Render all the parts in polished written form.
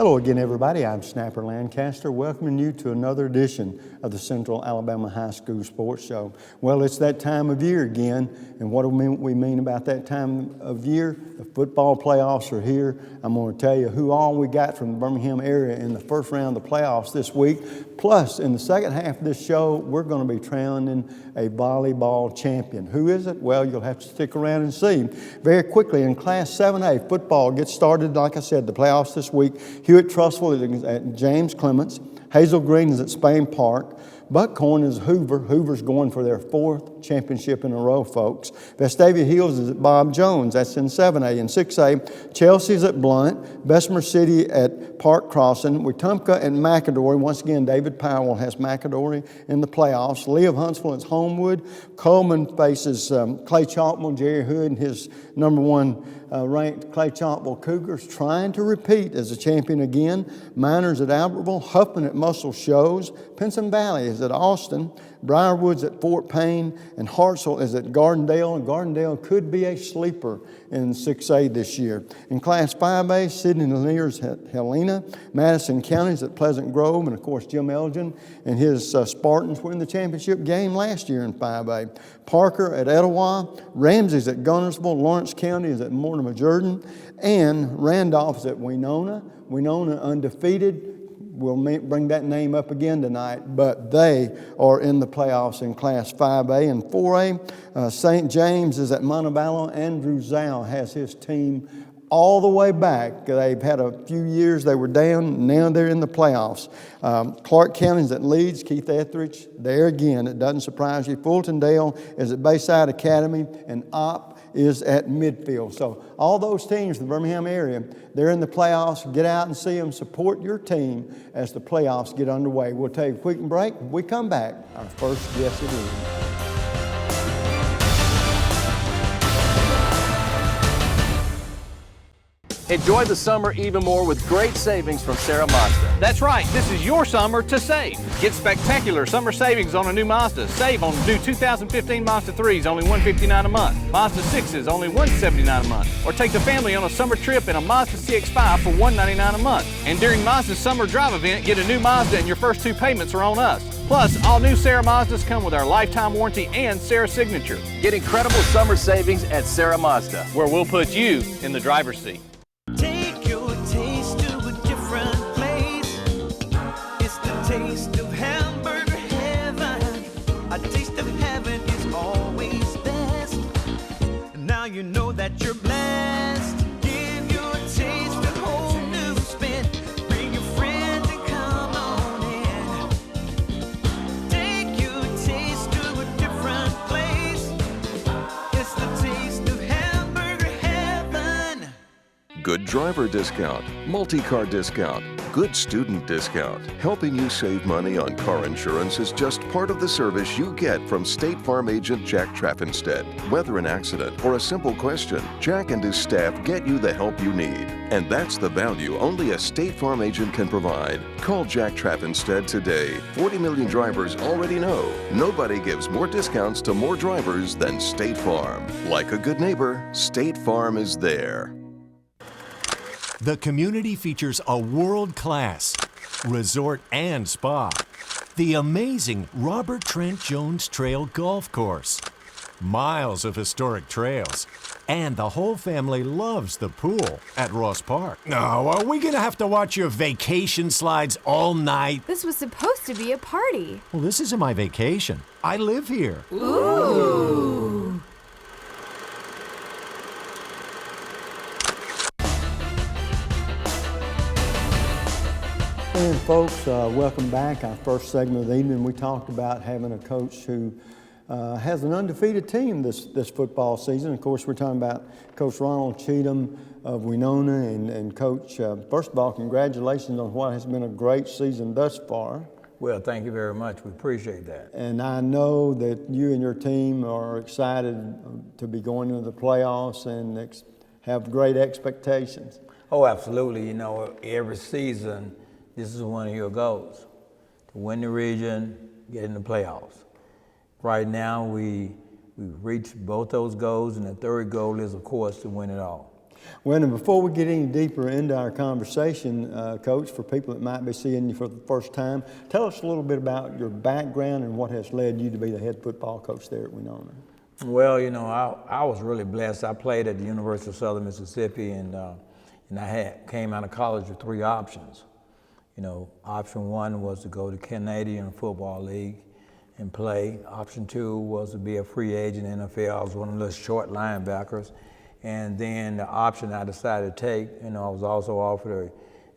Hello again, everybody. I'm Snapper Lancaster, welcoming you to another edition of the Central Alabama High School Sports Show. Well, it's that time of year again, and what do we mean about that time of year? The football playoffs are here. I'm going to tell you who all we got from the Birmingham area in the first round of the playoffs this week. Plus, in the second half of this show, we're going to be crowning a volleyball champion. Who is it? Well, you'll have to stick around and see. Very quickly, in Class 7A, football gets started, like I said, the playoffs this week. Hewitt-Trussville is at James Clements. Hazel Green is at Spain Park. Buckhorn is Hoover. Hoover's going for their fourth championship in a row, folks. Vestavia Hills is at Bob Jones. That's in 7A. In 6A, Chelsea's at Blunt. Bessemer City at Park Crossing. Wetumpka and McAdory. Once again, David Powell has McAdory in the playoffs. Lee of Huntsville is Homewood. Coleman faces Clay Chalkville. Jerry Hood and his number one ranked Clay Chalkville Cougars trying to repeat as a champion again. Miners at Albertville. Huffman at Muscle Shows. Pinson Valley is at Austin. Briarwood's at Fort Payne, and Hartselle is at Gardendale. And Gardendale could be a sleeper in 6A this year. In Class 5A, Sidney Lanier's at Helena. Madison County's at Pleasant Grove, and of course Jim Elgin and his Spartans were in the championship game last year in 5A. Parker at Etowah. Ramsey's at Gunnersville. Lawrence County is at Mortimer Jordan, and Randolph's at Wenonah. Wenonah undefeated. We'll bring that name up again tonight, but they are in the playoffs in Class 5A. And 4A, St. James is at Montevallo. Andrew Zhao has his team all the way back. They've had a few years they were down, now they're in the playoffs. Clark County's at Leeds. Keith Etheridge there again. It doesn't surprise you. Fultondale is at Bayside Academy, and Opp is at Midfield. So all those teams in the Birmingham area, they're in the playoffs. Get out and see them. Support your team as the playoffs get underway. We'll take a quick break. When we come back, our first guest it is. Enjoy the summer even more with great savings from Sarah Mazda. That's right, this is your summer to save. Get spectacular summer savings on a new Mazda. Save on new 2015 Mazda 3s, only $159 a month. Mazda 6s, only $179 a month. Or take the family on a summer trip in a Mazda CX-5 for $199 a month. And during Mazda's summer drive event, get a new Mazda and your first two payments are on us. Plus, all new Sarah Mazdas come with our lifetime warranty and Sarah signature. Get incredible summer savings at Sarah Mazda, where we'll put you in the driver's seat. Take your taste to a different place. It's the taste of hamburger heaven. A taste of heaven is always best. Now you know that you're blessed. Give your taste a whole new spin. Bring your friends and come on in. Take your taste to a different place. It's the taste of hamburger heaven. Good driver discount, multi-car discount, good student discount. Helping you save money on car insurance is just part of the service you get from State Farm agent Jack Traffinstead. Whether an accident or a simple question, Jack and his staff get you the help you need. And that's the value only a State Farm agent can provide. Call Jack Traffinstead today. 40 million drivers already know nobody gives more discounts to more drivers than State Farm. Like a good neighbor, State Farm is there. The community features a world-class resort and spa, the amazing Robert Trent Jones Trail Golf Course, miles of historic trails, and the whole family loves the pool at Ross Park. Now, are we gonna have to watch your vacation slides all night? This was supposed to be a party. Well, this isn't my vacation. I live here. Ooh. And folks, welcome back. Our first segment of the evening, we talked about having a coach who has an undefeated team this football season. Of course, we're talking about Coach Ronald Cheatham of Wenonah. And Coach, first of all, congratulations on what has been a great season thus far. Well, thank you very much. We appreciate that. And I know that you and your team are excited to be going into the playoffs and have great expectations. Oh, absolutely. You know, every season, this is one of your goals, to win the region, get in the playoffs. Right now, we've reached both those goals, and the third goal is, of course, to win it all. Well, and before we get any deeper into our conversation, Coach, for people that might be seeing you for the first time, tell us a little bit about your background and what has led you to be the head football coach there at Wenonah. Well, I was really blessed. I played at the University of Southern Mississippi, and I came out of college with 3 options. Option 1 was to go to Canadian Football League and play. Option 2 was to be a free agent in the NFL. I was one of those short linebackers. And then the option I decided to take, I was also offered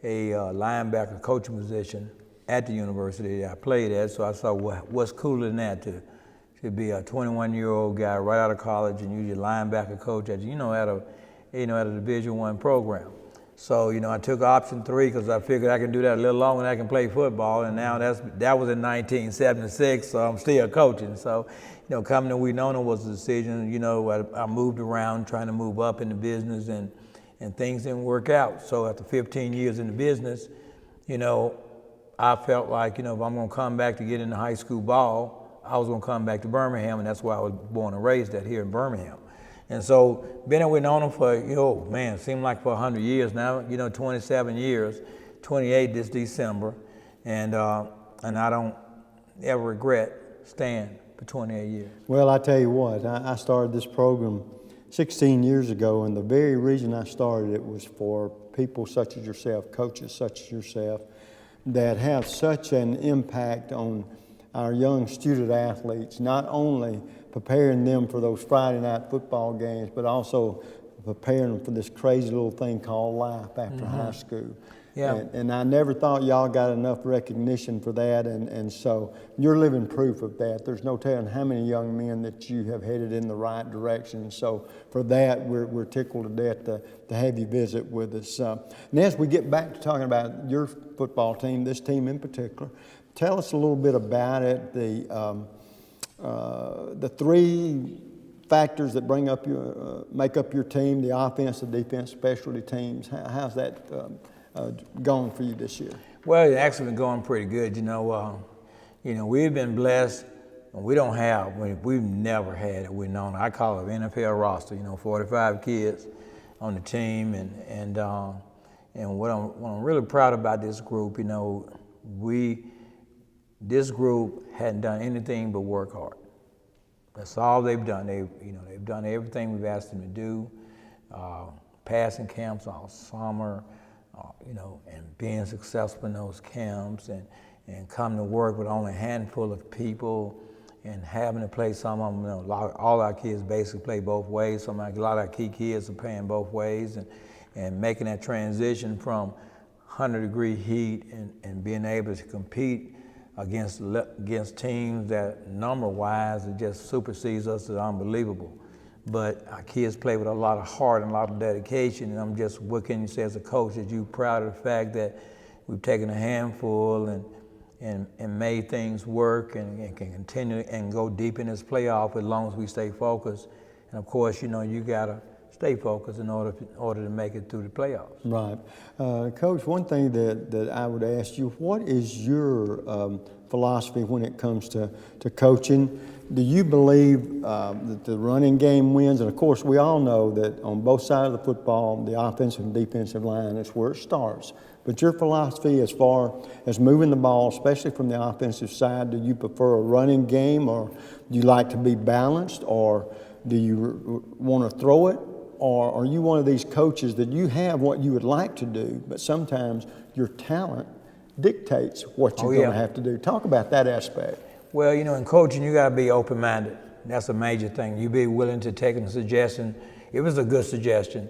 a linebacker coaching position at the university that I played at. So I thought, what's cooler than that to be a 21-year-old guy right out of college and you your linebacker coach at a Division I program. So I took option 3 because I figured I can do that a little longer and I can play football. And now that was in 1976, so I'm still coaching. So coming to Wenonah was a decision. I moved around trying to move up in the business and things didn't work out. So after 15 years in the business, I felt like, if I'm going to come back to get into high school ball, I was going to come back to Birmingham, and that's why I was born and raised here in Birmingham. And so been at Wenonah for, it seemed like for 100 years now, 27 years, 28 this December. And I don't ever regret staying for 28 years. Well, I tell you what, I started this program 16 years ago, and the very reason I started it was for people such as yourself, coaches such as yourself, that have such an impact on our young student athletes, not only preparing them for those Friday night football games, but also preparing them for this crazy little thing called life after high school. Yeah. And I never thought y'all got enough recognition for that, and so you're living proof of that. There's no telling how many young men that you have headed in the right direction. So for that, we're tickled to death to have you visit with us. And as we get back to talking about your football team, this team in particular, tell us a little bit about it, the 3 factors that make up your team, the offense, the defense, specialty teams. How's that going for you this year? Well, it's actually been going pretty good. We've been blessed, and we've never had it. Wenonah. I call it an NFL roster. 45 kids on the team, and what I'm really proud about this group. This group hadn't done anything but work hard. That's all they've done. They've done everything we've asked them to do. Passing camps all summer. And being successful in those camps and coming to work with only a handful of people and having to play some of them, all our kids basically play both ways. A lot of our key kids are playing both ways and making that transition from 100-degree heat and being able to compete against teams that number-wise it just supersedes us is unbelievable. But our kids play with a lot of heart and a lot of dedication, and what can you say as a coach, that you're proud of the fact that we've taken a handful and made things work and can continue and go deep in this playoff as long as we stay focused. And of course, you gotta stay focused in order to make it through the playoffs. Right. Coach, one thing that I would ask you, what is your philosophy when it comes to coaching? Do you believe that the running game wins? And of course, we all know that on both sides of the football, the offensive and defensive line is where it starts. But your philosophy as far as moving the ball, especially from the offensive side, do you prefer a running game, or do you like to be balanced, or do you want to throw it? Or are you one of these coaches that you have what you would like to do, but sometimes your talent dictates what you're going to have to do? Talk about that aspect. Well, in coaching, you got to be open-minded. That's a major thing. You be willing to take a suggestion. If it's a good suggestion,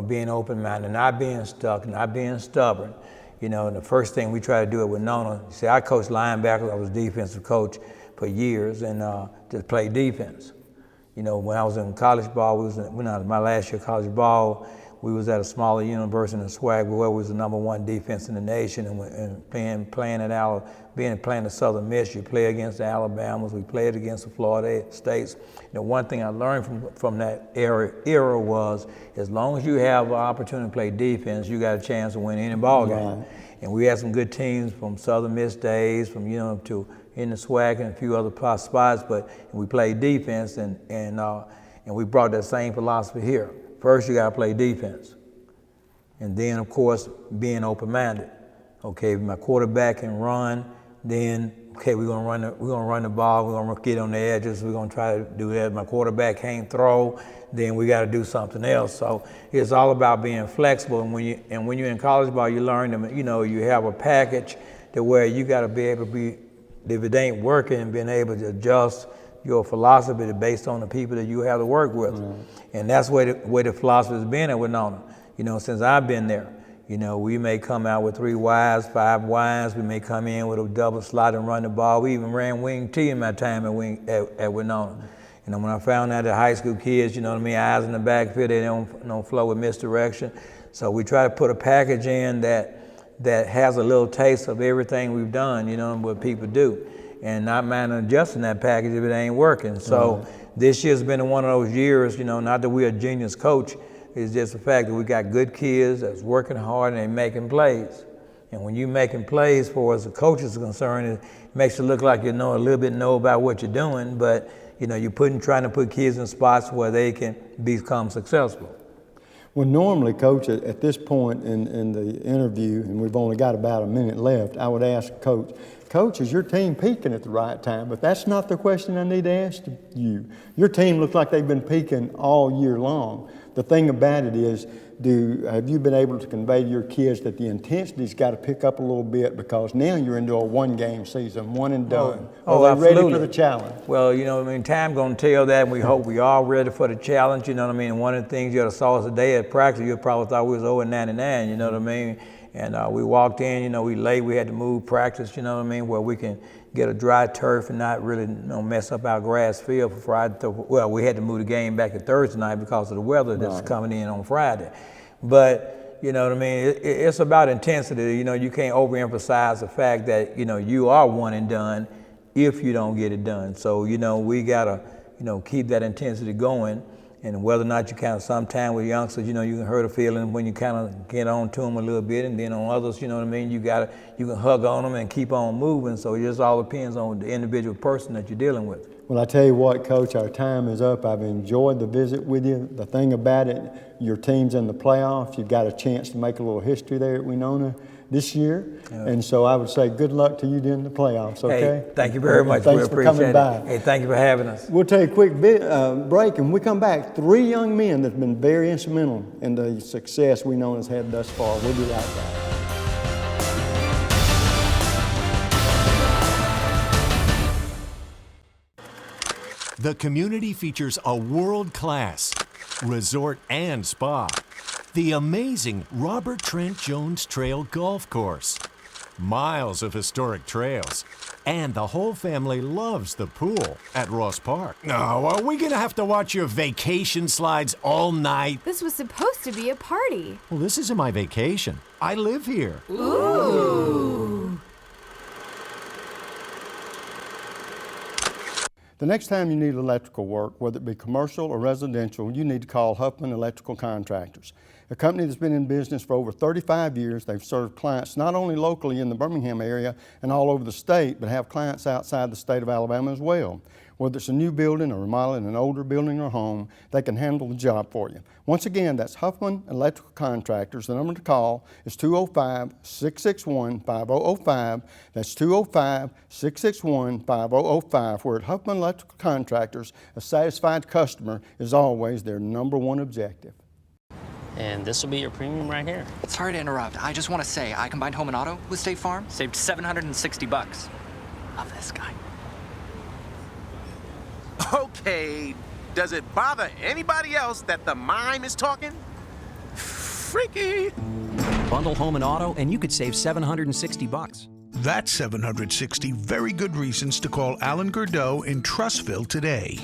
being open-minded, not being stuck, not being stubborn. And the first thing we try to do at Wenonah, see, I coached linebackers. I was defensive coach for years and just played defense. When I was in college ball, my last year of college ball, we was at a smaller university in the SWAC where we was the #1 defense in the nation, and playing at Southern Miss, you play against the Alabamas, we played against the Florida States. One thing I learned from that era was, as long as you have an opportunity to play defense, you got a chance to win any ball game. Right. And we had some good teams from Southern Miss days, from to in the SWAC and a few other spots, but we played defense, and we brought that same philosophy here. first you got to play defense. And then, of course, being open-minded. Okay, if my quarterback can run, then, okay, we're gonna run the ball, we're gonna get on the edges, we're gonna try to do that. If my quarterback can't throw, then we gotta do something else. So it's all about being flexible. And when you're in college ball, you learn them, you have a package to where you gotta be able to be, if it ain't working, being able to adjust your philosophy based on the people that you have to work with. And that's where the philosophy has been at Wenonah, since I've been there. We may come out with 3 wides, 5 wides. We may come in with a double slot and run the ball. We even ran wing T in my time at Wenonah. When I found out that high school kids, eyes in the backfield, they don't flow with misdirection. So we try to put a package in that has a little taste of everything we've done, what people do. And not mind adjusting that package if it ain't working. So this year's been one of those years, not that we're a genius coach, it's just the fact that we got good kids that's working hard and they making plays. And when you're making plays for us, the coach is concerned, it makes it look like you a little bit about what you're doing, but you're trying to put kids in spots where they can become successful. Well, normally, Coach, at this point in the interview, and we've only got about a minute left, I would ask Coach, is your team peaking at the right time? But that's not the question I need to ask you. Your team looks like they've been peaking all year long. The thing about it is, have you been able to convey to your kids that the intensity's got to pick up a little bit because now you're into a 1-game season, one and done? Are they ready for the challenge? Well, time's going to tell that, and we hope we are ready for the challenge, And one of the things you saw us today at practice, you probably thought we was 0-99, you know what I mean? And we walked in, we late, we had to move practice, where we can get a dry turf and not really mess up our grass field for Friday. Well, we had to move the game back to Thursday night because of the weather that's coming in on Friday. But, it's about intensity. You can't overemphasize the fact that, you are one and done if you don't get it done. So, we got to, keep that intensity going. And whether or not you sometime with youngsters, you can hurt a feeling when you get on to them a little bit, and then on others, you can hug on them and keep on moving. So it just all depends on the individual person that you're dealing with. Well, I tell you what, Coach, our time is up. I've enjoyed the visit with you. The thing about it, your team's in the playoffs. You've got a chance to make a little history there at Wenonah this year. And so I would say good luck to you in the playoffs, okay? Hey, thank you very much. Thanks for coming by. Hey, thank you for having us. We'll take a quick break, and when we come back, 3 young men that have been very instrumental in the success Wenonah's had thus far. We'll be right back. The community features a world-class resort and spa, the amazing Robert Trent Jones Trail Golf Course, miles of historic trails, and the whole family loves the pool at Ross Park. Oh, are we gonna have to watch your vacation slides all night? This was supposed to be a party. Well, this isn't my vacation. I live here. Ooh. The next time you need electrical work, whether it be commercial or residential, you need to call Huffman Electrical Contractors. A company that's been in business for over 35 years. They've served clients not only locally in the Birmingham area and all over the state, but have clients outside the state of Alabama as well. Whether it's a new building or remodeling an older building or home, they can handle the job for you. Once again, that's Huffman Electrical Contractors. The number to call is 205-661-5005. That's 205-661-5005. We're at Huffman Electrical Contractors. A satisfied customer is always their #1 objective. And this will be your premium right here. Sorry to interrupt. I just want to say I combined home and auto with State Farm. Saved $760. Love this guy. Okay, does it bother anybody else that the mime is talking? Freaky. Bundle home and auto, and you could save $760. That's 760 very good reasons to call Alan Gurdeau in Trussville today.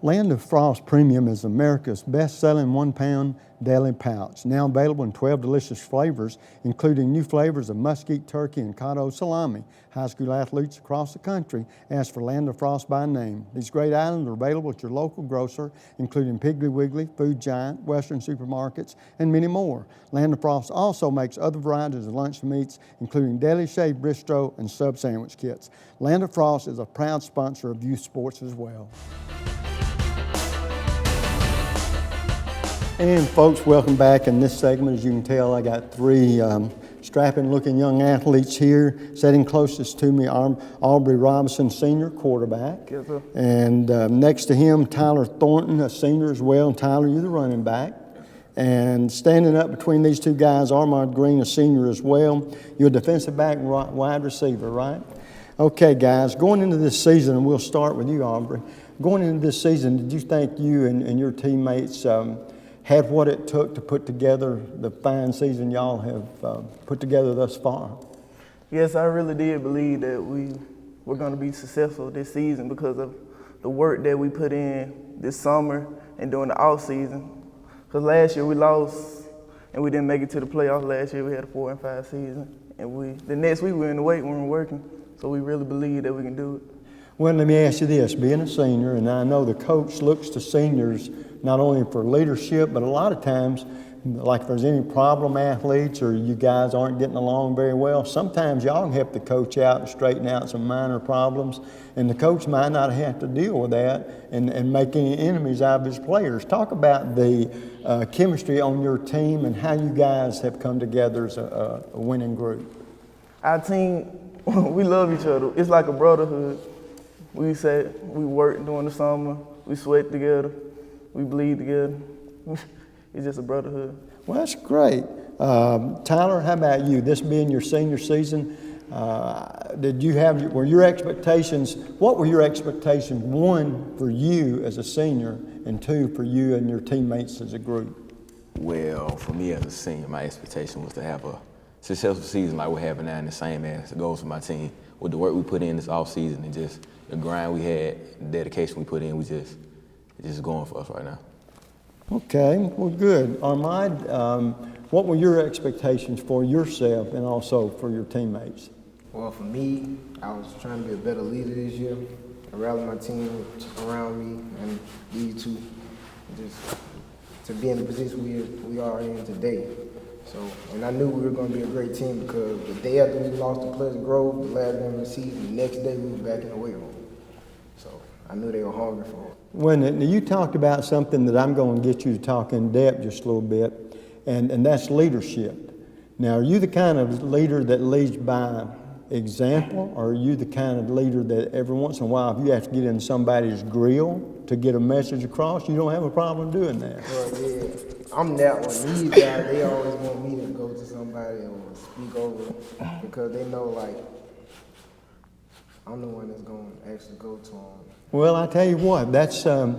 Land of Frost Premium is America's best-selling 1-pound deli pouch, now available in 12 delicious flavors, including new flavors of mesquite, turkey, and cotto salami. High school athletes across the country ask for Land of Frost by name. These great items are available at your local grocer, including Piggly Wiggly, Food Giant, Western supermarkets, and many more. Land of Frost also makes other varieties of lunch meats, including deli shaved bistro and sub sandwich kits. Land of Frost is a proud sponsor of youth sports as well. And folks, welcome back. In this segment, as you can tell, I got three strapping-looking young athletes here. Sitting closest to me, Aubrey Robinson, senior quarterback. Yes, sir. And next to him, Tyler Thornton, a senior as well. And Tyler, you're the running back. And standing up between these two guys, Armand Green, a senior as well. You're a defensive back and wide receiver, right? Okay, guys, going into this season, and we'll start with you, Aubrey. Going into this season, did you think you and your teammates had what it took to put together the fine season y'all have put together thus far? Yes, I really did believe that we were going to be successful this season because of the work that we put in this summer and during the off season. Because last year we lost and we didn't make it to the playoffs. Last year we had a 4-5 season, and the next week we were in the weight room working. So we really believe that we can do it. Well, let me ask you this, being a senior, and I know the coach looks to seniors not only for leadership, but a lot of times, like if there's any problem athletes or you guys aren't getting along very well, sometimes y'all can help the coach out and straighten out some minor problems, and the coach might not have to deal with that and make any enemies out of his players. Talk about the chemistry on your team and how you guys have come together as a winning group. Our team, we love each other. It's like a brotherhood. We work during the summer, we sweat together, we bleed together. It's just a brotherhood. Well, that's great. Tyler, how about you? This being your senior season, were your expectations, what were your expectations, one, for you as a senior, and two, for you and your teammates as a group? Well, for me as a senior, my expectation was to have a successful season like we're having now, and the same as the goals for my team. With the work we put in this off season and just the grind we had, the dedication we put in, it's just going for us right now. Okay, well, good. Armand, what were your expectations for yourself and also for your teammates? Well, for me, I was trying to be a better leader this year. I rallied my team around me and these two just to be in the position we are in today. So, and I knew we were going to be a great team because the day after we lost to Pleasant Grove, the last game of the season, the next day we were back in the weight room. So I knew they were hungry for it. When you talked about something that I'm going to get you to talk in depth just a little bit, and that's leadership. Now, are you the kind of leader that leads by example, or are you the kind of leader that every once in a while, if you have to get in somebody's grill to get a message across, you don't have a problem doing that? Well, yeah, I'm that one. These guys, they always want me to go to somebody or speak over because they know, like, I'm the one that's going to actually go to them. Well, I tell you what, that's a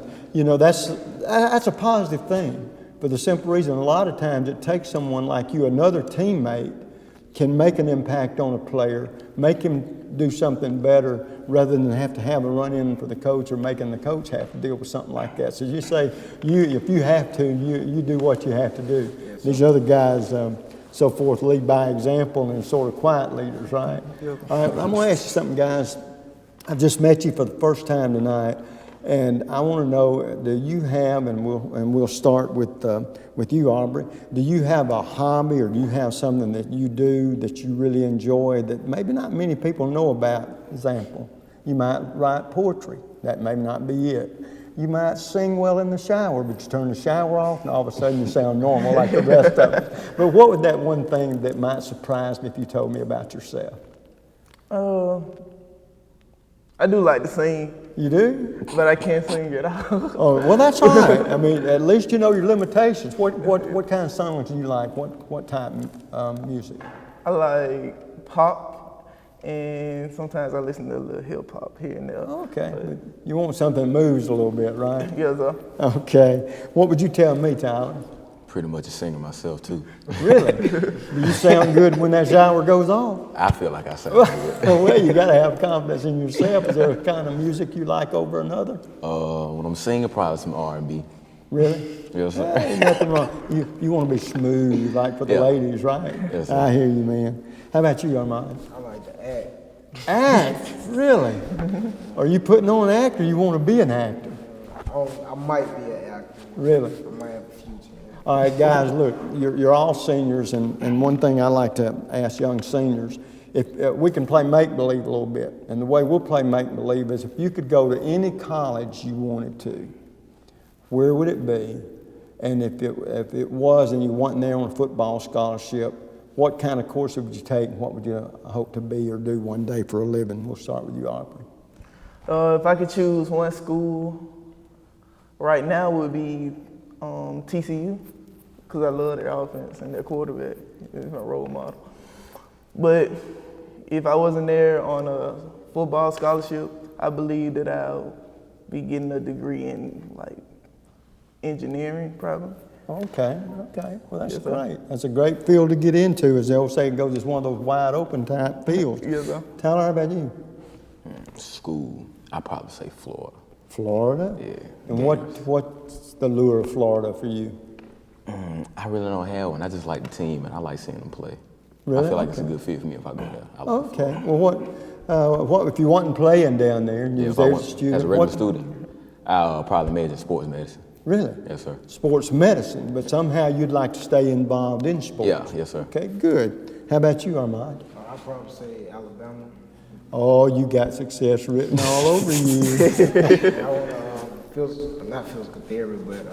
positive thing for the simple reason a lot of times it takes someone like you, another teammate, can make an impact on a player, make him do something better rather than have to have a run-in for the coach or making the coach have to deal with something like that. So you say, if you have to, you do what you have to do. Yes, these other guys, so forth, lead by example and sort of quiet leaders, right? Yep. All right, I'm going to ask you something, guys. I've just met you for the first time tonight, and I want to know, do you have, and we'll start with you, Aubrey, do you have a hobby or do you have something that you do that you really enjoy that maybe not many people know about? Example, you might write poetry. That may not be it. You might sing well in the shower, but you turn the shower off and all of a sudden you sound normal like the rest of them. But what would that one thing that might surprise me if you told me about yourself? I do like to sing. You do? But I can't sing at all. Oh, well, that's all right. I mean, at least you know your limitations. What kind of songs do you like? What type of music? I like pop, and sometimes I listen to a little hip hop here and there. Okay. But you want something that moves a little bit, right? Yes, sir. Okay. What would you tell me, Tyler? Pretty much a singer myself, too. Really? Do you sound good when that shower goes on? I feel like I sound good. Well, you got to have confidence in yourself. Is there a kind of music you like over another? When I'm singing, probably some R&B. Really? Yes, sir. Ain't nothing wrong. You want to be smooth, like for the ladies, right? Yes, sir. I hear you, man. How about you, Armand? I like to act. Act? Really? Are you putting on an act or you want to be an actor? I might be an actor. Really? I might have a future. All right, guys, look, you're all seniors, and one thing I like to ask young seniors, if we can play make-believe a little bit, and the way we'll play make-believe is if you could go to any college you wanted to, where would it be, And if it was and you weren't there on a football scholarship, what kind of course would you take, and what would you hope to be or do one day for a living? We'll start with you, Aubrey. If I could choose one school, right now would be TCU, because I love their offense and their quarterback. He's my role model. But if I wasn't there on a football scholarship, I believe that I'll be getting a degree in like engineering, probably. Okay. Well, that's Yes, sir. great. That's a great field to get into. As they always say, it goes, it's one of those wide open type fields. Yes, sir. Tyler, how about you? School, I'd probably say Florida. Florida? Yeah. And what's the lure of Florida for you? I really don't have one. I just like the team, and I like seeing them play. Really? I feel like it's a good fit for me if I go there. I like Okay. Well, what if you wasn't playing down there and you was if I there went as a student? as a regular student, I'll probably major in sports medicine. Really? Yes, sir. Sports medicine, but somehow you'd like to stay involved in sports. Yeah, yes, sir. Okay, good. How about you, Armand? I'd probably say Alabama. Oh, you got success written all over you. I want not physical therapy, but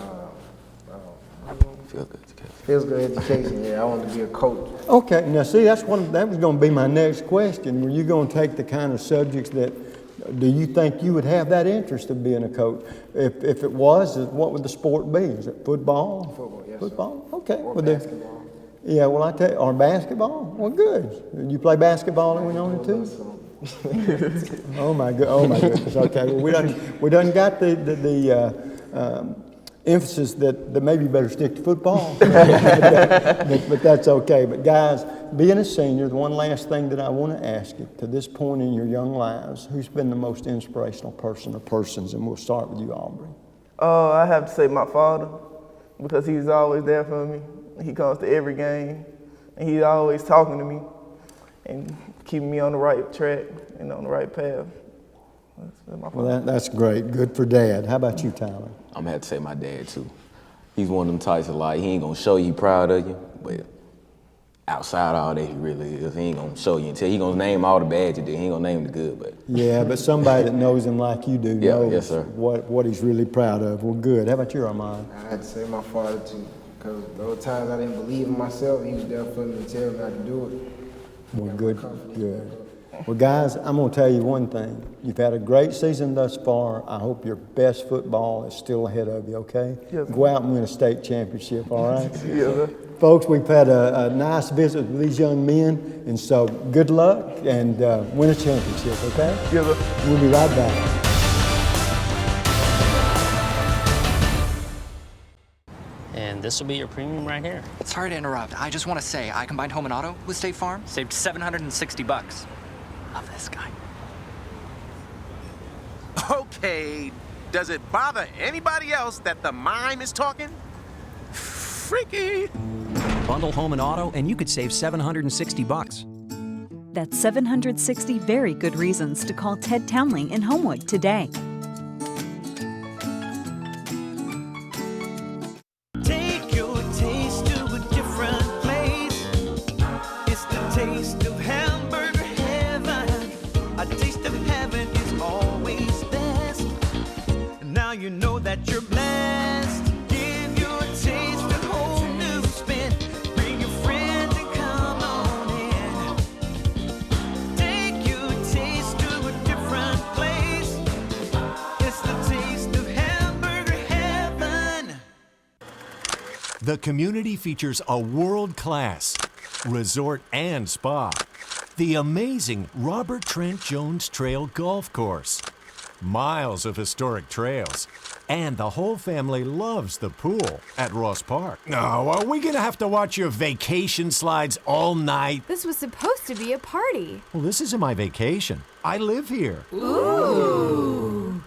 physical education. Yeah, I want to be a coach. Okay, now see, that was going to be my next question. Were you going to take the kind of subjects do you think you would have that interest of being a coach? If it was, what would the sport be? Is it football? Football, yes. Football? Okay. Or Well, basketball. Yeah, well, or basketball? Well, good. You play basketball and Wenonah too? Oh my goodness. Okay, well, we done got the emphasis that maybe you better stick to football. but that's okay. But guys, being a senior, the one last thing that I want to ask you, to this point in your young lives, who's been the most inspirational person or persons? And we'll start with you, Aubrey. I have to say my father, because he's always there for me. He comes to every game, and he's always talking to me and keeping me on the right track and on the right path. That's my father. Well, that's great. Good for Dad. How about you, Tyler? I'm gonna have to say my dad too. He's one of them types of like, he ain't gonna show you he proud of you, but outside all that he really is. He ain't gonna show you until he gonna name all the bad you did. He ain't gonna name the good, but. Yeah, but somebody that knows him like you do knows yes, sir. what he's really proud of. Well, good. How about you, Armand? I had to say my father too, because those times I didn't believe in myself, he was there for me to tell me I could do it. Well, good. Well, guys, I'm going to tell you one thing. You've had a great season thus far. I hope your best football is still ahead of you, okay? Yes. Go out and win a state championship, all right? Yes, sir. Folks, we've had a nice visit with these young men, and so good luck and win a championship, okay? Yes, sir. We'll be right back. And this will be your premium right here. Sorry to interrupt. I just want to say I combined home and auto with State Farm. Saved $760. Love this guy. Okay, does it bother anybody else that the mime is talking? Freaky. Bundle home and auto, and you could save $760. That's 760 very good reasons to call Ted Townley in Homewood today. Take your taste to a different place. It's the taste of hamburger heaven. A taste of heaven is always best. Now you know that you're blessed. Give your taste a whole new spin. Bring your friends and come on in. Take your taste to a different place. It's the taste of hamburger heaven. The community features a world-class resort and spa, the amazing Robert Trent Jones Trail Golf Course, miles of historic trails, and the whole family loves the pool at Ross Park. No, are we gonna have to watch your vacation slides all night? This was supposed to be a party. Well, this isn't my vacation. I live here. Ooh.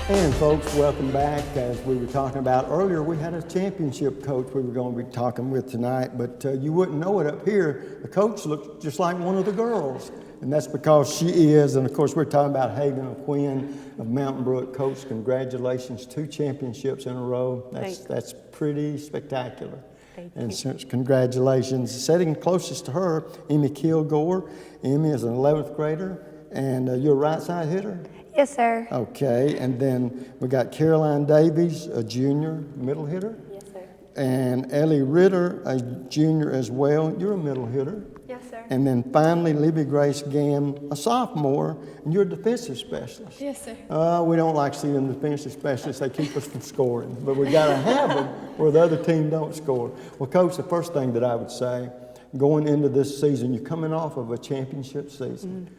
And folks, welcome back. As we were talking about earlier, we had a championship coach we were going to be talking with tonight, but you wouldn't know it up here. The coach looks just like one of the girls, and that's because she is. And of course, we're talking about Hagan O'Quinn of Mountain Brook. Coach, congratulations, 2 championships in a row. That's pretty spectacular. Thank and you. so congratulations. Sitting closest to her, Emmy Kilgore. Emmy is an 11th grader. And you're a right side hitter? Yes, sir. Okay, and then we got Caroline Davies, a junior middle hitter. Yes, sir. And Ellie Ritter, a junior as well. You're a middle hitter. Yes, sir. And then finally, Libby Grace Gam, a sophomore, and you're a defensive specialist. Yes, sir. We don't like seeing them defensive specialists. They keep us from scoring. But we got to have them where the other team don't score. Well, Coach, the first thing that I would say, going into this season, you're coming off of a championship season.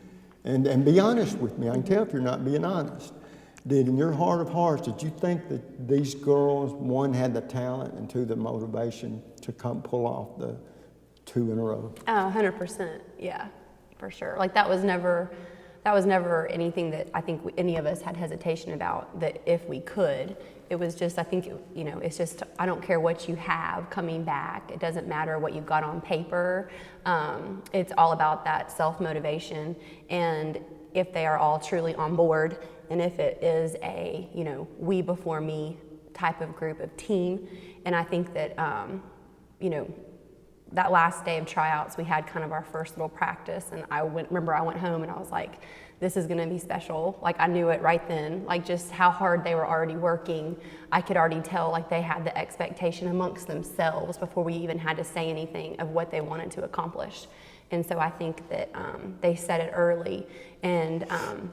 And be honest with me. I can tell if you're not being honest. In your heart of hearts, did you think that these girls, one, had the talent, and two, the motivation to come pull off the 2 in a row? 100%, yeah, for sure. Like that was never anything that I think any of us had hesitation about, that if we could. It was just, I think, it's just, I don't care what you have coming back. It doesn't matter what you've got on paper. It's all about that self-motivation. And if they are all truly on board, and if it is a, we before me type of group of team. And I think that, that last day of tryouts, we had kind of our first little practice, and I went home and I was like, this is gonna be special. Like I knew it right then, like just how hard they were already working. I could already tell like they had the expectation amongst themselves before we even had to say anything of what they wanted to accomplish. And so I think that they said it early, and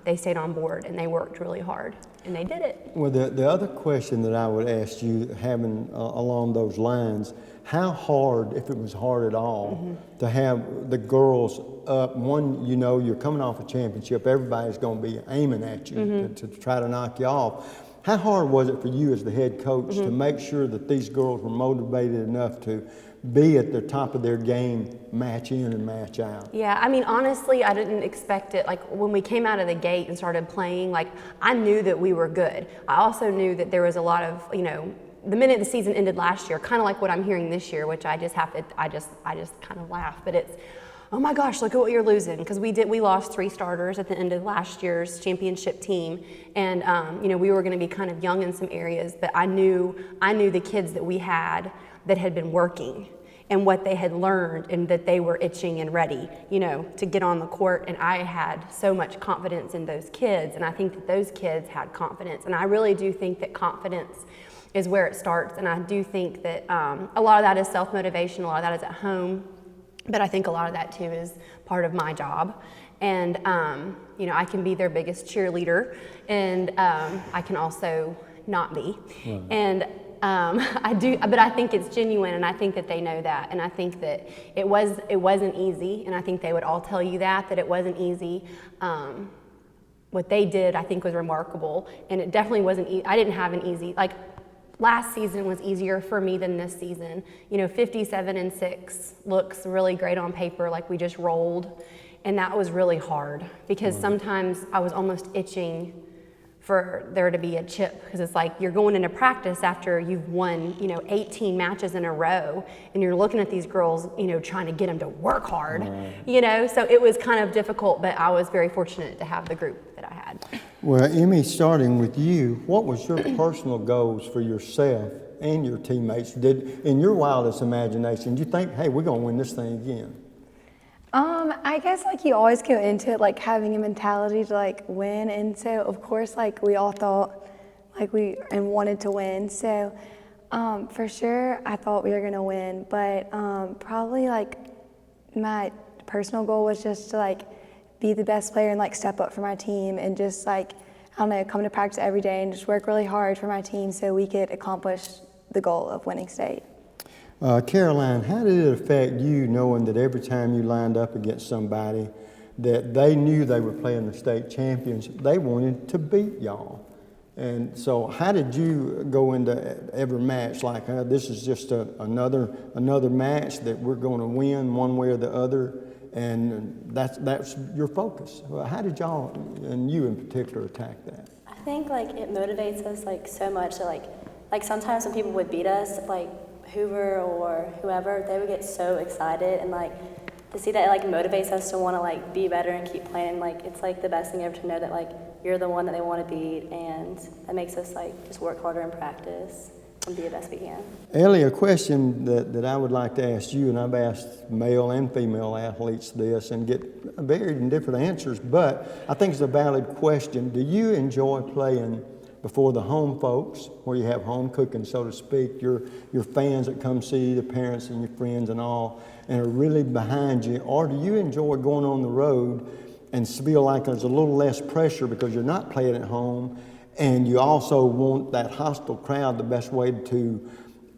they stayed on board, and they worked really hard, and they did it. Well, the other question that I would ask you, having along those lines, how hard, if it was hard at all, to have the girls up? One, you're coming off a championship, everybody's going to be aiming at you to try to knock you off. How hard was it for you as the head coach to make sure that these girls were motivated enough to be at the top of their game, match in and match out? Yeah, I mean, honestly, I didn't expect it. Like when we came out of the gate and started playing, like I knew that we were good. I also knew that there was a lot of, the minute the season ended last year, kind of like what I'm hearing this year, which I just kind of laugh, but it's, oh my gosh, look at what you're losing. Because we lost 3 starters at the end of last year's championship team. And, we were going to be kind of young in some areas, but I knew the kids that we had that had been working and what they had learned, and that they were itching and ready, to get on the court. And I had so much confidence in those kids, and I think that those kids had confidence. And I really do think that confidence is where it starts. And I do think that a lot of that is self-motivation, a lot of that is at home, but I think a lot of that too is part of my job. And I can be their biggest cheerleader, and I can also not be. Right. And I do, but I think it's genuine, and I think that they know that, and I think that it wasn't easy, and I think they would all tell you that it wasn't easy. What they did, I think, was remarkable, and it definitely wasn't. I didn't have an easy, like last season was easier for me than this season. 57-6 looks really great on paper, like we just rolled, and that was really hard because sometimes I was almost itching for there to be a chip, because it's like you're going into practice after you've won 18 matches in a row, and you're looking at these girls trying to get them to work hard. So it was kind of difficult, but I was very fortunate to have the group that I had. Well, Emmy, starting with you, what was your personal goals for yourself and your teammates? Did, in your wildest imagination, did you think, hey, we're going to win this thing again? I guess you always go into it having a mentality to win, and so of course we all thought we wanted to win. So for sure I thought we were gonna win, but probably my personal goal was just to be the best player and step up for my team, and just I don't know, come to practice every day and just work really hard for my team so we could accomplish the goal of winning state. Caroline, how did it affect you knowing that every time you lined up against somebody that they knew they were playing the state champions, they wanted to beat y'all? And so how did you go into every match this is just another match that we're going to win one way or the other, and that's your focus? How did y'all, and you in particular, attack that? I think it motivates us so much that sometimes when people would beat us, Hoover or whoever, they would get so excited, and to see that it motivates us to want to be better and keep playing. It's the best thing ever to know that you're the one that they want to beat, and that makes us just work harder in practice. want to be the best we can. Ellie, a question that I would like to ask you, and I've asked male and female athletes this and get varied and different answers, but I think it's a valid question. Do you enjoy playing before the home folks, where you have home cooking, so to speak, your fans that come see you, the parents and your friends and all, and are really behind you, or do you enjoy going on the road and feel like there's a little less pressure because you're not playing at home, and you also want that hostile crowd? The best way to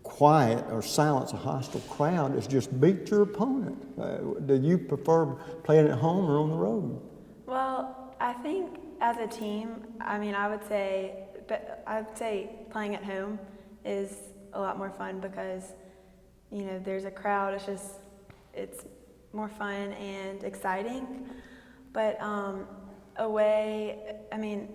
quiet or silence a hostile crowd is just beat your opponent. Do you prefer playing at home or on the road? Well, I think as a team, I mean, I'd say playing at home is a lot more fun because, you know, there's a crowd. It's more fun and exciting. But away, I mean,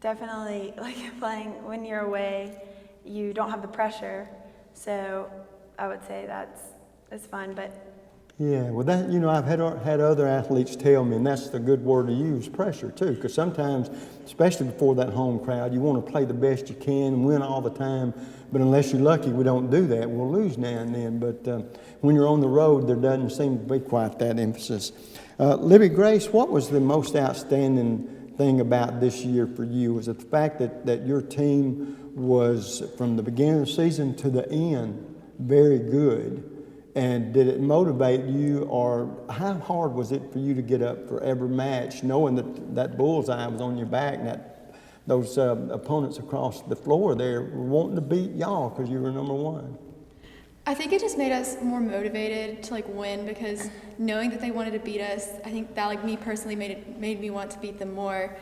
definitely like playing when you're away, you don't have the pressure. So I would say it's fun, but. Yeah, well, that, you know, I've had other athletes tell me, and that's the good word to use, pressure too, because sometimes, especially before that home crowd, you want to play the best you can and win all the time, but unless you're lucky, we don't do that. We'll lose now and then, but when you're on the road, there doesn't seem to be quite that emphasis. Libby Grace, what was the most outstanding thing about this year for you? Was it the fact that your team was, from the beginning of the season to the end, very good? And did it motivate you, or how hard was it for you to get up for every match, knowing that bullseye was on your back and that those opponents across the floor there were wanting to beat y'all because you were number one? I think it just made us more motivated to win, because knowing that they wanted to beat us, I think that me personally made me want to beat them more.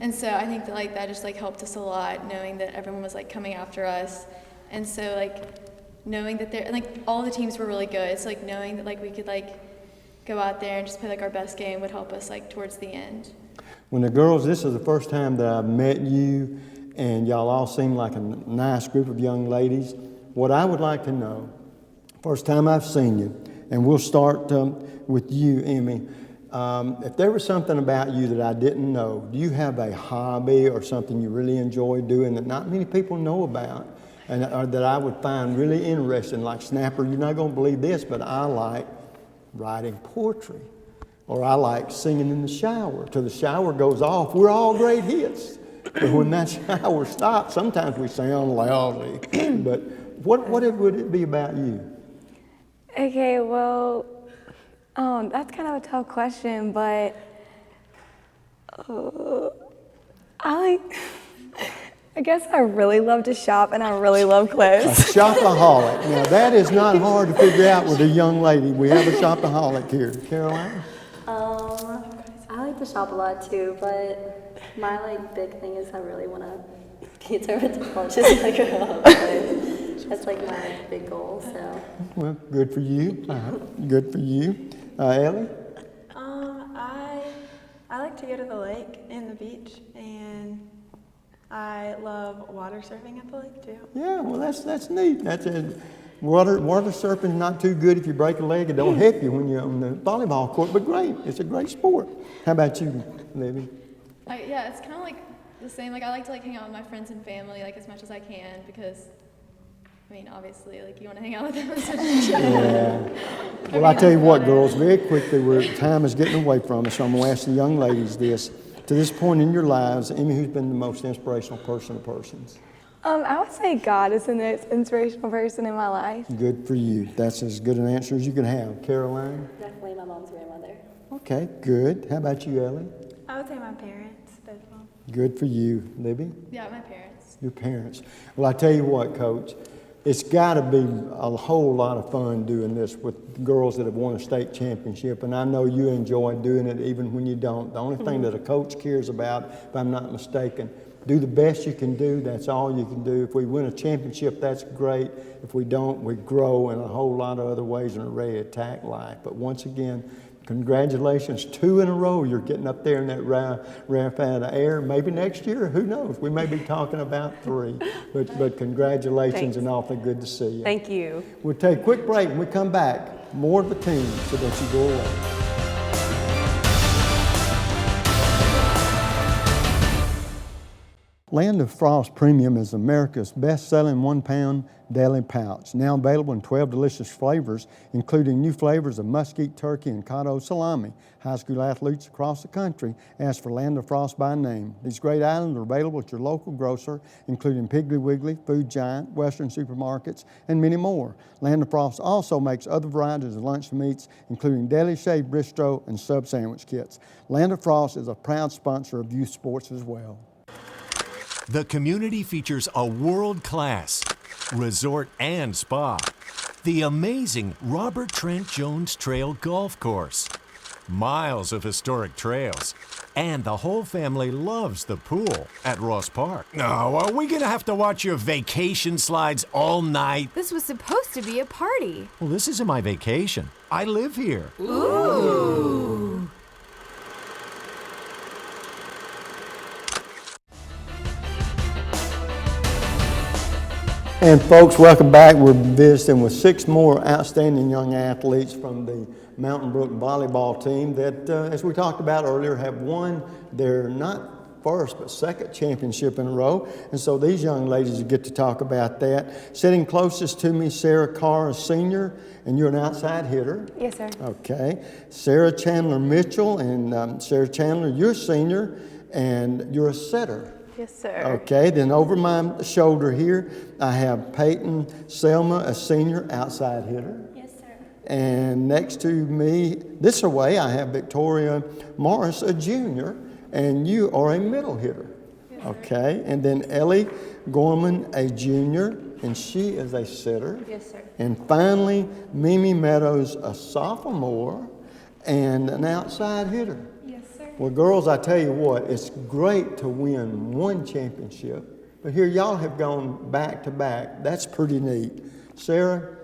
And so I think that just helped us a lot, knowing that everyone was coming after us. And so knowing that they're all the teams were really good. It's knowing that we could go out there and just play our best game would help us towards the end. When the girls, this is the first time that I've met you, and y'all all seem like a nice group of young ladies. What I would like to know, first time I've seen you, and we'll start with you, Emmy. If there was something about you that I didn't know, do you have a hobby or something you really enjoy doing that not many people know about, and that I would find really interesting? Like, Snapper, you're not going to believe this, but I like writing poetry, or I like singing in the shower. Till the shower goes off, we're all great hits. But when that shower stops, sometimes we sound lousy. But what would it be about you? Okay, well, that's kind of a tough question, but I guess I really love to shop, and I really love clothes. A shopaholic. Now, that is not hard to figure out with a young lady. We have a shopaholic here. Caroline? I like to shop a lot too, but my big thing is I really want to get to college as I grow up. That's my big goal. So. Well, good for you. Good for you. Ellie? I like to go to the lake and the beach, and I love water surfing at the lake too. Yeah, well, that's neat. Water surfing is not too good if you break a leg. It don't help you when you're on the volleyball court, but great. It's a great sport. How about you, Libby? Yeah, it's kind of the same. I like to hang out with my friends and family as much as I can, because obviously, you want to hang out with them as much as you can. Yeah. Well, I tell you what, girls, very quickly, time is getting away from us, so I'm going to ask the young ladies this. To this point in your lives, Emmy, who's been the most inspirational person of persons? I would say God is the most inspirational person in my life. Good for you. That's as good an answer as you can have. Caroline? Definitely my mom's grandmother. Okay, good. How about you, Ellie? I would say my parents, both of them. Good for you. Libby? Yeah, my parents. Your parents. Well, I tell you what, Coach, it's got to be a whole lot of fun doing this with girls that have won a state championship, and I know you enjoy doing it even when you don't. The only thing that a coach cares about, if I'm not mistaken, do the best you can do. That's all you can do. If we win a championship, that's great. If we don't, we grow in a whole lot of other ways and are ready to attack life. But once again, congratulations. 2 in a row, you're getting up there in that rarefied air. Maybe next year, who knows? We may be talking about 3. But congratulations. Thanks. And awfully good to see you. Thank you. We'll take a quick break. When we come back, more of the team, so don't you go away. Land of Frost Premium is America's best-selling one-pound deli pouch, now available in 12 delicious flavors, including new flavors of mesquite turkey and cotto salami. High school athletes across the country ask for Land of Frost by name. These great items are available at your local grocer, including Piggly Wiggly, Food Giant, Western supermarkets, and many more. Land of Frost also makes other varieties of lunch meats, including deli shaved bistro and sub sandwich kits. Land of Frost is a proud sponsor of youth sports as well. The community features a world-class resort and spa, the amazing Robert Trent Jones Trail Golf Course, miles of historic trails, and the whole family loves the pool at Ross Park. No, are we gonna have to watch your vacation slides all night? This was supposed to be a party. Well, this isn't my vacation. I live here. Ooh. And folks, welcome back. We're visiting with 6 more outstanding young athletes from the Mountain Brook volleyball team that, as we talked about earlier, have won their not first but second championship in a row. And so these young ladies get to talk about that. Sitting closest to me, Sarah Carr, a senior, and you're an outside hitter. Yes, sir. Okay. Sarah Chandler Mitchell, and Sarah Chandler, you're a senior, and you're a setter. Yes, sir. Okay, then over my shoulder here, I have Peyton Selma, a senior outside hitter. Yes, sir. And next to me, this way, I have Victoria Morris, a junior, and you are a middle hitter. Yes, okay, and then Ellie Gorman, a junior, and she is a sitter. Yes, sir. And finally, Mimi Meadows, a sophomore, and an outside hitter. Well, girls, I tell you what, it's great to win one championship, but here y'all have gone back to back. That's pretty neat. Sarah,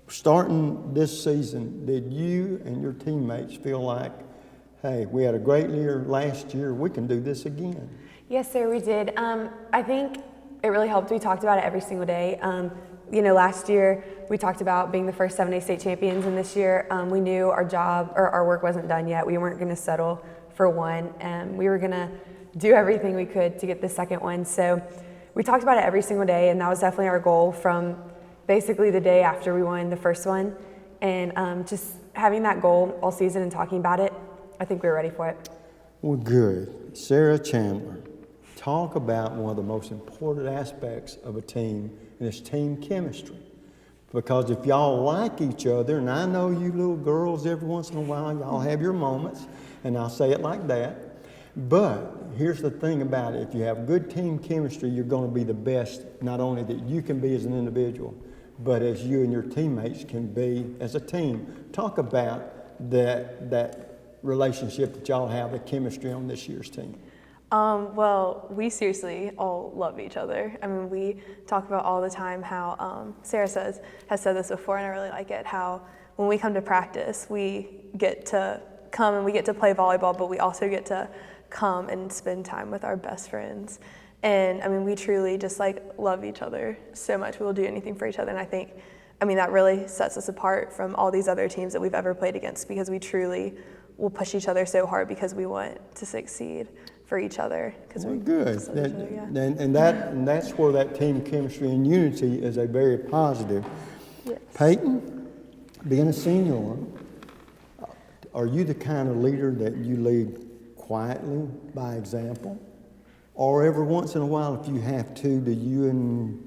starting this season, did you and your teammates feel like, hey, we had a great year last year, we can do this again? Yes, sir, we did. I think it really helped. We talked about it every single day. You know, last year we talked about being the first 7A state champions, and this year we knew our job or our work wasn't done yet. We weren't going to settle for one, and we were gonna do everything we could to get the second one. So we talked about it every single day, and that was definitely our goal from basically the day after we won the first one. And just having that goal all season and talking about it, I think we were ready for it. Well, good. Sarah Chandler, talk about one of the most important aspects of a team, and it's team chemistry. Because if y'all like each other, and I know you little girls every once in a while, y'all have your moments, and I'll say it like that. But here's the thing about it. If you have good team chemistry, you're going to be the best, not only that you can be as an individual, but as you and your teammates can be as a team. Talk about that relationship that y'all have, the chemistry on this year's team. Well, we seriously all love each other. I mean, we talk about all the time how Sarah has said this before, and I really like it, how when we come to practice, we get to come and we get to play volleyball, but we also get to come and spend time with our best friends. And I mean, we truly just like love each other so much. We will do anything for each other. And I mean, that really sets us apart from all these other teams that we've ever played against, because we truly will push each other so hard because we want to succeed for each other. Well, good. And that's where that team chemistry and unity is a very positive. Yes. Peyton, being a senior, are you the kind of leader that you lead quietly by example? Or every once in a while, if you have to, do you and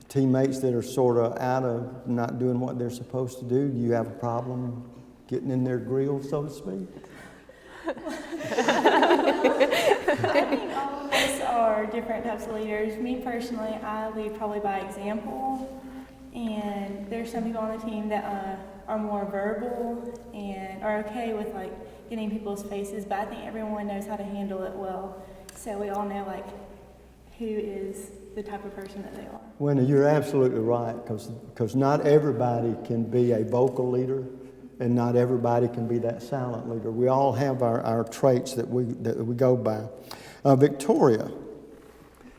teammates that are sort of out of not doing what they're supposed to do you have a problem getting in their grill, so to speak? I think all of us are different types of leaders. Me personally, I lead probably by example, and there's some people on the team that are more verbal and are okay with like getting people's faces, but I think everyone knows how to handle it well. So we all know like who is the type of person that they are. Wendy, you're absolutely right, because not everybody can be a vocal leader, and not everybody can be that silent leader. We all have our traits that we go by. Victoria,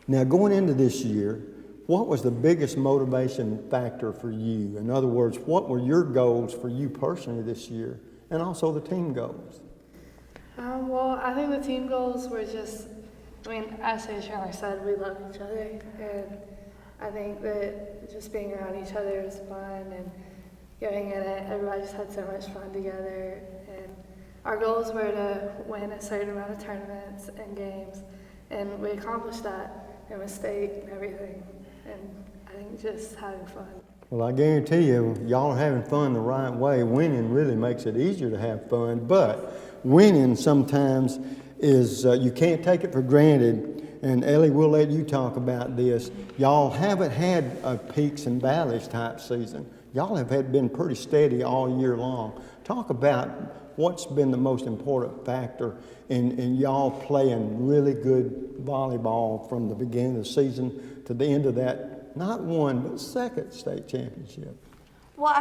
now going into this year, what was the biggest motivation factor for you? In other words, what were your goals for you personally this year, and also the team goals? Well, I think the team goals were just I mean, as Chandler said, we love each other, and I think that just being around each other was fun, and going in it, everybody just had so much fun together, and our goals were to win a certain amount of tournaments and games, and we accomplished that in with state and everything, and I think just having fun. Well, I guarantee you, y'all are having fun the right way. Winning really makes it easier to have fun, but winning sometimes is, you can't take it for granted. And Ellie, we'll let you talk about this. Y'all haven't had a peaks and valleys type season. Y'all have been pretty steady all year long. Talk about what's been the most important factor in y'all playing really good volleyball from the beginning of the season to the end of that, not one, but second state championship. Well,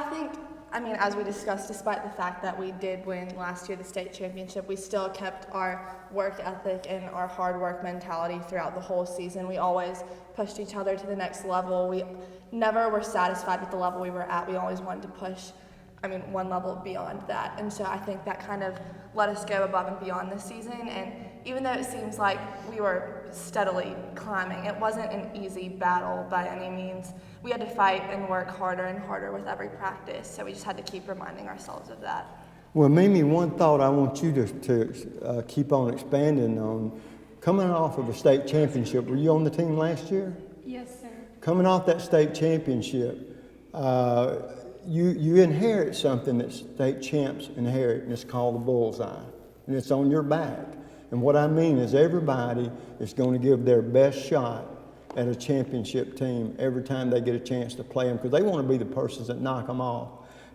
I mean, as we discussed, despite the fact that we did win last year the state championship, we still kept our work ethic and our hard work mentality throughout the whole season. We always pushed each other to the next level. We never were satisfied with the level we were at. We always wanted to push, one level beyond that. And so I think that kind of let us go above and beyond this season. And even though it seems like we were steadily climbing, it wasn't an easy battle by any means. We had to fight and work harder and harder with every practice, so we just had to keep reminding ourselves of that. Well, Mimi, one thought I want you to keep on expanding on. Coming off of a state championship, were you on the team last year? Yes, sir. Coming off that state championship, you inherit something that state champs inherit, and it's called the bullseye, and it's on your back. And what I mean is everybody is going to give their best shot at a championship team every time they get a chance to play them, because they want to be the persons that knock them off.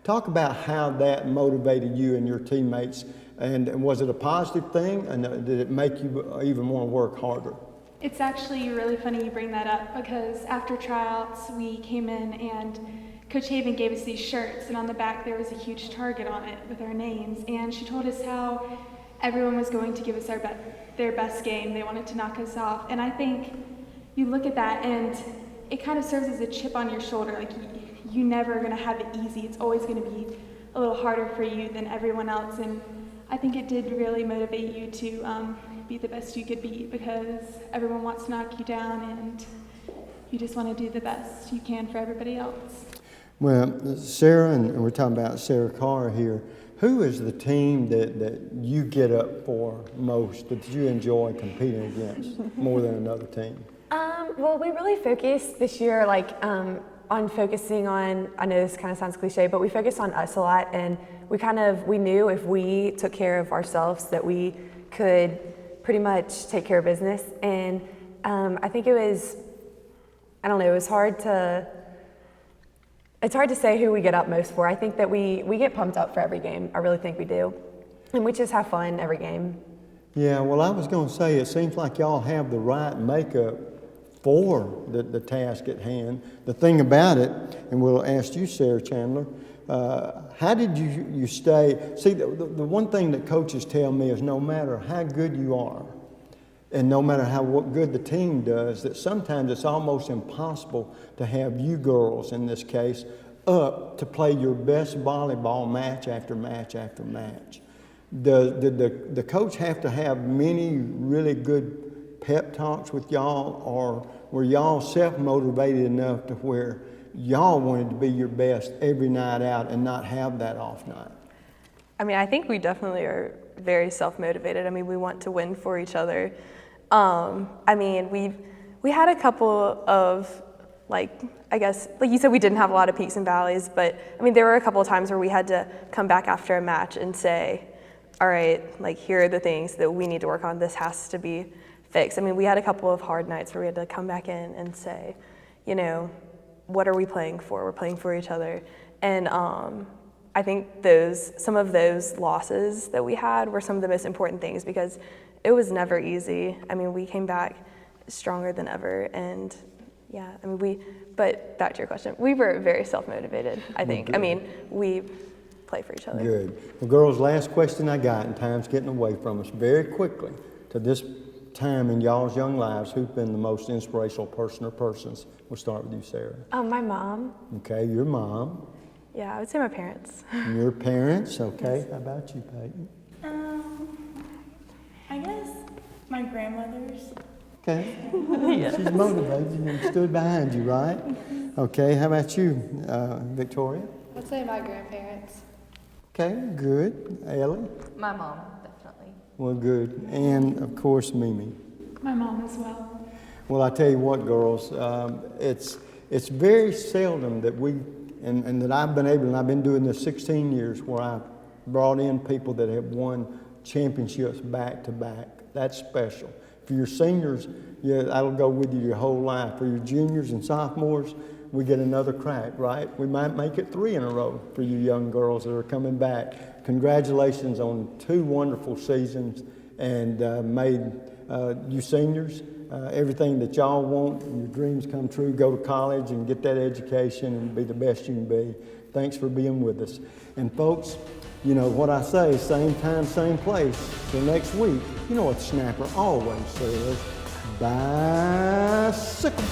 Talk about how that motivated you and your teammates, and was it a positive thing, and did it make you even want to work harder? It's actually really funny you bring that up, because after tryouts we came in and Coach Haven gave us these shirts, and on the back there was a huge target on it with our names, and she told us how everyone was going to give us their best game. They wanted to knock us off, and I think you look at that and it kind of serves as a chip on your shoulder, like you're never going to have it easy. It's always going to be a little harder for you than everyone else, and I think it did really motivate you to be the best you could be, because everyone wants to knock you down and you just want to do the best you can for everybody else. Well, Sarah, and we're talking about Sarah Carr here, who is the team that you get up for most, that you enjoy competing against more than another team? Well, we really focused this year, on focusing on, I know this kind of sounds cliche, but we focused on us a lot, and we knew if we took care of ourselves that we could pretty much take care of business. And I think it was, it's hard to say who we get up most for. I think that we get pumped up for every game. I really think we do. And we just have fun every game. Yeah, well, I was going to say, it seems like y'all have the right makeup for the task at hand. The thing about it, and we'll ask you, Sarah Chandler, how did you stay? See, the one thing that coaches tell me is no matter how good you are, and no matter what good the team does, that sometimes it's almost impossible to have you girls, in this case, up to play your best volleyball match after match after match. Did the coach have to have many really good pep talks with y'all, or were y'all self-motivated enough to where y'all wanted to be your best every night out and not have that off night? I think we definitely are very self-motivated. We want to win for each other. We had a couple of, I guess, like you said, we didn't have a lot of peaks and valleys, but there were a couple of times where we had to come back after a match and say, all right, here are the things that we need to work on. This has to be fixed. we had a couple of hard nights where we had to come back in and say, what are we playing for? We're playing for each other. And I think some of those losses that we had were some of the most important things, because it was never easy. We came back stronger than ever, and yeah, but back to your question, we were very self-motivated, I think. We play for each other. Good. Well, girls, last question I got, and time's getting away from us. Very quickly, to this time in y'all's young lives, who's been the most inspirational person or persons? We'll start with you, Sarah. My mom. Okay, your mom. Yeah, I would say my parents. Your parents, okay. Yes. How about you, Peyton? I guess my grandmothers, Okay. Yes. She's motivated and stood behind you, right? Okay, how about you, Victoria? I'd say my grandparents. Okay, good. Ellie? My mom, definitely. Well, good. And, of course, Mimi. My mom as well. Well, I tell you what, girls, it's very seldom that we, and that I've been able, and I've been doing this 16 years, where I brought in people that have won championships back to back. That's special. For your seniors, yeah, that'll go with you your whole life. For your juniors and sophomores, we get another crack, right? We might make it 3 in a row for you young girls that are coming back. Congratulations on 2 wonderful seasons, and made you seniors everything that y'all want, your dreams come true. Go to college and get that education and be the best you can be. Thanks for being with us. And folks, you know what I say, same time, same place. Till next week, you know what the Snapper always says, bicycle.